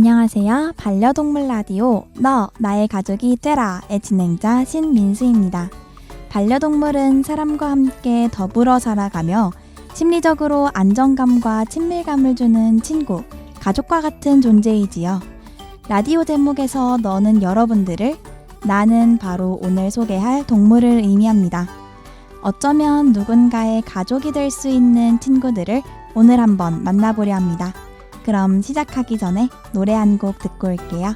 안녕하세요. 반려동물 라디오 너 나의 가족이 되라의 진행자 신민수입니다. 반려동물은 사람과 함께 더불어 살아가며 심리적으로 안정감과 친밀감을 주는 친구, 가족과 같은 존재이지요. 라디오 제목에서 너는 여러분들을, 나는 바로 오늘 소개할 동물을 의미합니다. 어쩌면 누군가의 가족이 될 수 있는 친구들을 오늘 한번 만나보려 합니다. 그럼 시작하기 전에 노래 한 곡 듣고 올게요.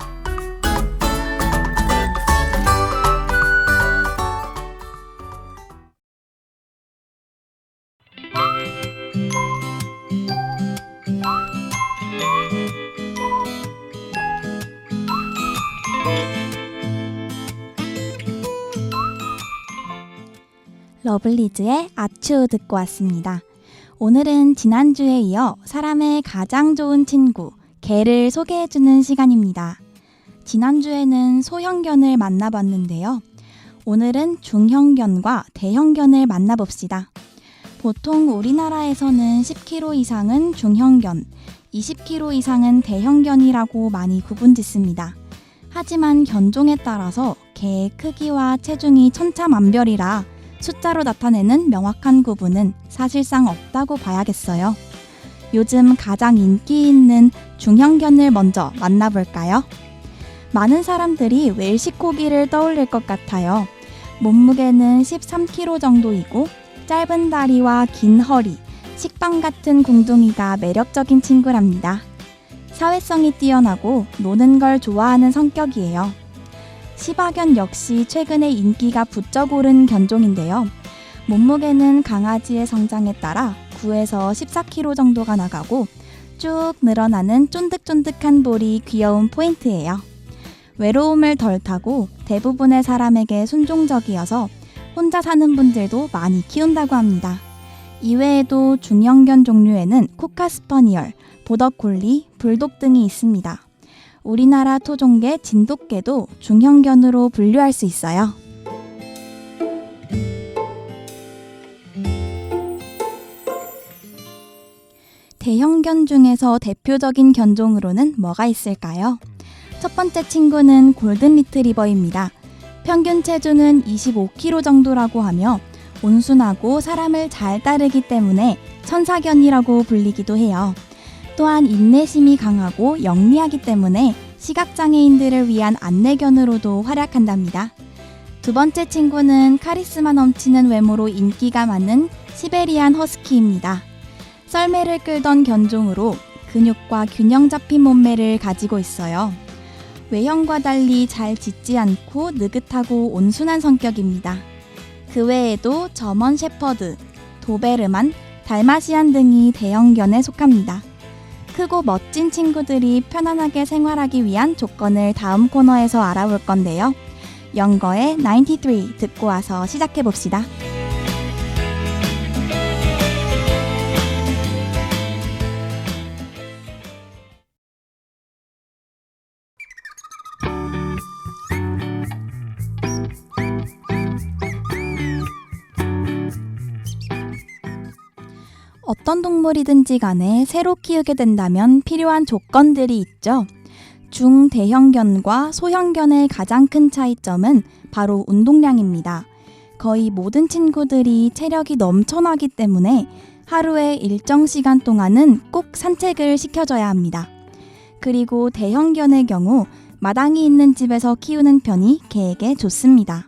러블리즈의 아츄 듣고 왔습니다. 오늘은 지난주에 이어 사람의 가장 좋은 친구, 개를 소개해주는 시간입니다. 지난주에는 소형견을 만나봤는데요. 오늘은 중형견과 대형견을 만나봅시다. 보통 우리나라에서는 10kg 이상은 중형견, 20kg 이상은 대형견이라고 많이 구분짓습니다. 하지만 견종에 따라서 개의 크기와 체중이 천차만별이라 숫자로 나타내는 명확한 구분은 사실상 없다고 봐야겠어요. 요즘 가장 인기 있는 중형견을 먼저 만나볼까요? 많은 사람들이 웰시코기를 떠올릴 것 같아요. 몸무게는 13kg 정도이고 짧은 다리와 긴 허리, 식빵 같은 궁둥이가 매력적인 친구랍니다. 사회성이 뛰어나고 노는 걸 좋아하는 성격이에요. 시바견 역시 최근에 인기가 부쩍 오른 견종인데요. 몸무게는 강아지의 성장에 따라 9에서 14kg 정도가 나가고 쭉 늘어나는 쫀득쫀득한 볼이 귀여운 포인트예요. 외로움을 덜 타고 대부분의 사람에게 순종적이어서 혼자 사는 분들도 많이 키운다고 합니다. 이외에도 중형견 종류에는 코카스퍼니얼, 보더콜리, 불독 등이 있습니다. 우리나라 토종개 진돗개도 중형견으로 분류할 수 있어요. 대형견 중에서 대표적인 견종으로는 뭐가 있을까요? 첫 번째 친구는 골든 리트리버입니다. 평균 체중은 25kg 정도라고 하며 온순하고 사람을 잘 따르기 때문에 천사견이라고 불리기도 해요. 또한 인내심이 강하고 영리하기 때문에 시각장애인들을 위한 안내견으로도 활약한답니다. 두 번째 친구는 카리스마 넘치는 외모로 인기가 많은 시베리안 허스키입니다. 썰매를 끌던 견종으로 근육과 균형 잡힌 몸매를 가지고 있어요. 외형과 달리 잘 짖지 않고 느긋하고 온순한 성격입니다. 그 외에도 저먼 셰퍼드, 도베르만, 달마시안 등이 대형견에 속합니다. 크고 멋진 친구들이 편안하게 생활하기 위한 조건을 다음 코너에서 알아볼 건데요. 영거의 93 듣고 와서 시작해봅시다. 어떤 동물이든지 간에 새로 키우게 된다면 필요한 조건들이 있죠. 중대형견과 소형견의 가장 큰 차이점은 바로 운동량입니다. 거의 모든 친구들이 체력이 넘쳐나기 때문에 하루에 일정 시간 동안은 꼭 산책을 시켜줘야 합니다. 그리고 대형견의 경우 마당이 있는 집에서 키우는 편이 개에게 좋습니다.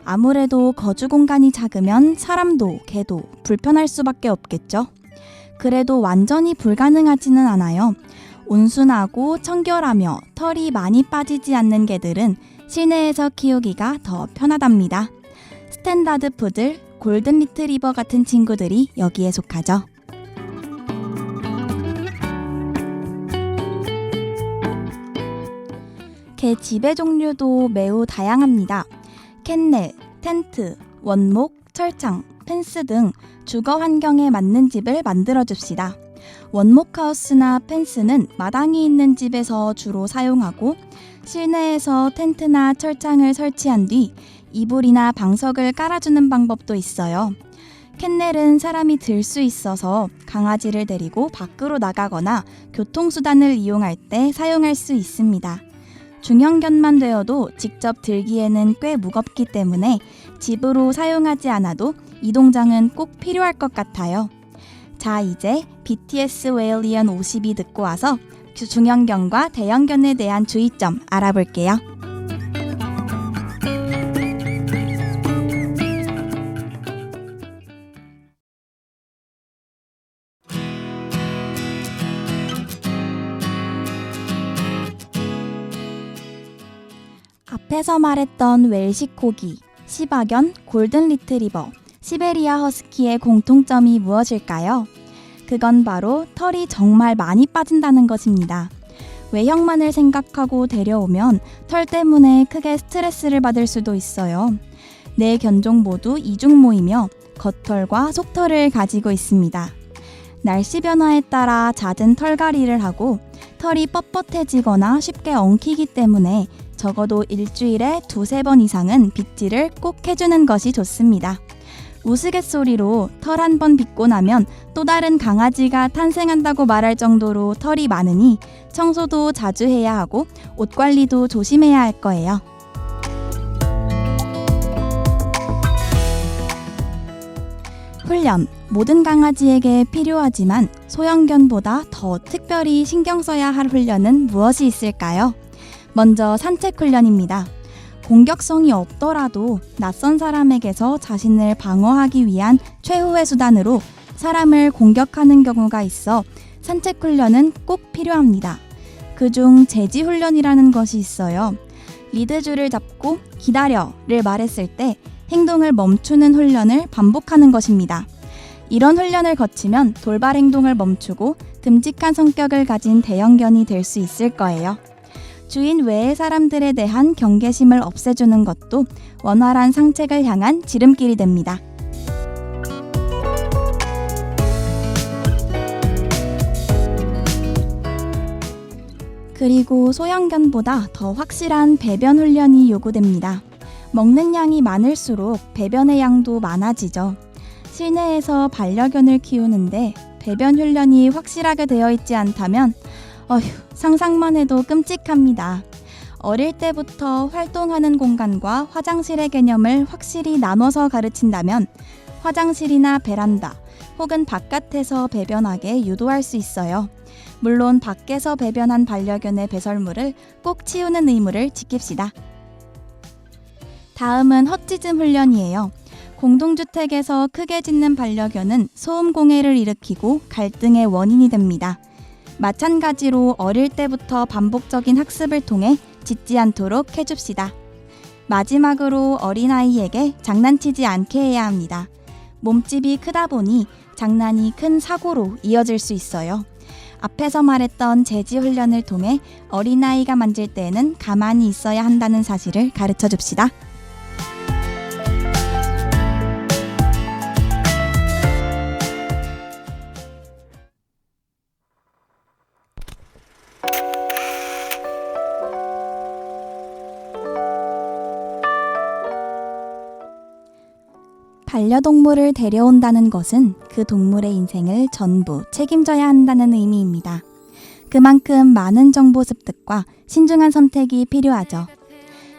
아무래도 거주 공간이 작으면 사람도 개도 불편할 수밖에 없겠죠. 그래도 완전히 불가능하지는 않아요. 온순하고 청결하며 털이 많이 빠지지 않는 개들은 실내에서 키우기가 더 편하답니다. 스탠다드 푸들, 골든 리트리버 같은 친구들이 여기에 속하죠. 개 지배 종류도 매우 다양합니다. 캔넬, 텐트, 원목, 철창, 펜스 등 주거 환경에 맞는 집을 만들어줍시다. 원목하우스나 펜스는 마당이 있는 집에서 주로 사용하고 실내에서 텐트나 철창을 설치한 뒤 이불이나 방석을 깔아주는 방법도 있어요. 캔넬은 사람이 들 수 있어서 강아지를 데리고 밖으로 나가거나 교통수단을 이용할 때 사용할 수 있습니다. 중형견만 되어도 직접 들기에는 꽤 무겁기 때문에 집으로 사용하지 않아도 이동장은 꼭 필요할 것 같아요. 자, 이제 BTS 웨일리언 52 듣고 와서 중형견과 대형견에 대한 주의점 알아볼게요. 앞에서 말했던 웰시 코기, 시바견, 골든 리트리버, 시베리아 허스키의 공통점이 무엇일까요? 그건 바로 털이 정말 많이 빠진다는 것입니다. 외형만을 생각하고 데려오면 털 때문에 크게 스트레스를 받을 수도 있어요. 네 견종 모두 이중모이며 겉털과 속털을 가지고 있습니다. 날씨 변화에 따라 잦은 털갈이를 하고 털이 뻣뻣해지거나 쉽게 엉키기 때문에 적어도 일주일에 2-3번 이상은 빗질을 꼭 해주는 것이 좋습니다. 우스갯소리로 털 한 번 빗고 나면 또 다른 강아지가 탄생한다고 말할 정도로 털이 많으니 청소도 자주 해야 하고 옷 관리도 조심해야 할 거예요. 훈련, 모든 강아지에게 필요하지만 소형견보다 더 특별히 신경 써야 할 훈련은 무엇이 있을까요? 먼저 산책 훈련입니다. 공격성이 없더라도 낯선 사람에게서 자신을 방어하기 위한 최후의 수단으로 사람을 공격하는 경우가 있어 산책 훈련은 꼭 필요합니다. 그중 제지 훈련이라는 것이 있어요. 리드줄을 잡고 기다려를 말했을 때 행동을 멈추는 훈련을 반복하는 것입니다. 이런 훈련을 거치면 돌발 행동을 멈추고 듬직한 성격을 가진 대형견이 될 수 있을 거예요. 주인 외의 사람들에 대한 경계심을 없애주는 것도 원활한 산책을 향한 지름길이 됩니다. 그리고 소형견보다 더 확실한 배변 훈련이 요구됩니다. 먹는 양이 많을수록 배변의 양도 많아지죠. 실내에서 반려견을 키우는데 배변 훈련이 확실하게 되어 있지 않다면 상상만 해도 끔찍합니다. 어릴 때부터 활동하는 공간과 화장실의 개념을 확실히 나눠서 가르친다면 화장실이나 베란다 혹은 바깥에서 배변하게 유도할 수 있어요. 물론 밖에서 배변한 반려견의 배설물을 꼭 치우는 의무를 지킵시다. 다음은 헛짖음 훈련이에요. 공동주택에서 크게 짖는 반려견은 소음 공해를 일으키고 갈등의 원인이 됩니다. 마찬가지로 어릴 때부터 반복적인 학습을 통해 짖지 않도록 해줍시다. 마지막으로 어린아이에게 장난치지 않게 해야 합니다. 몸집이 크다 보니 장난이 큰 사고로 이어질 수 있어요. 앞에서 말했던 제지 훈련을 통해 어린아이가 만질 때에는 가만히 있어야 한다는 사실을 가르쳐 줍시다. 반려동물을 데려온다는 것은 그 동물의 인생을 전부 책임져야 한다는 의미입니다. 그만큼 많은 정보 습득과 신중한 선택이 필요하죠.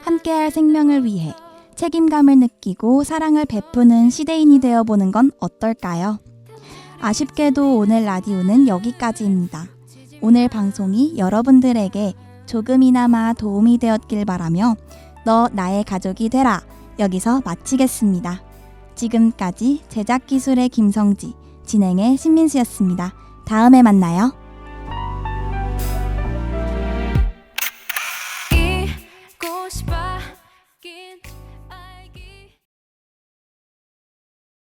함께할 생명을 위해 책임감을 느끼고 사랑을 베푸는 시대인이 되어보는 건 어떨까요? 아쉽게도 오늘 라디오는 여기까지입니다. 오늘 방송이 여러분들에게 조금이나마 도움이 되었길 바라며 너 나의 가족이 되라 여기서 마치겠습니다. 지금까지 제작기술의 김성지, 진행의 신민수였습니다. 다음에 만나요.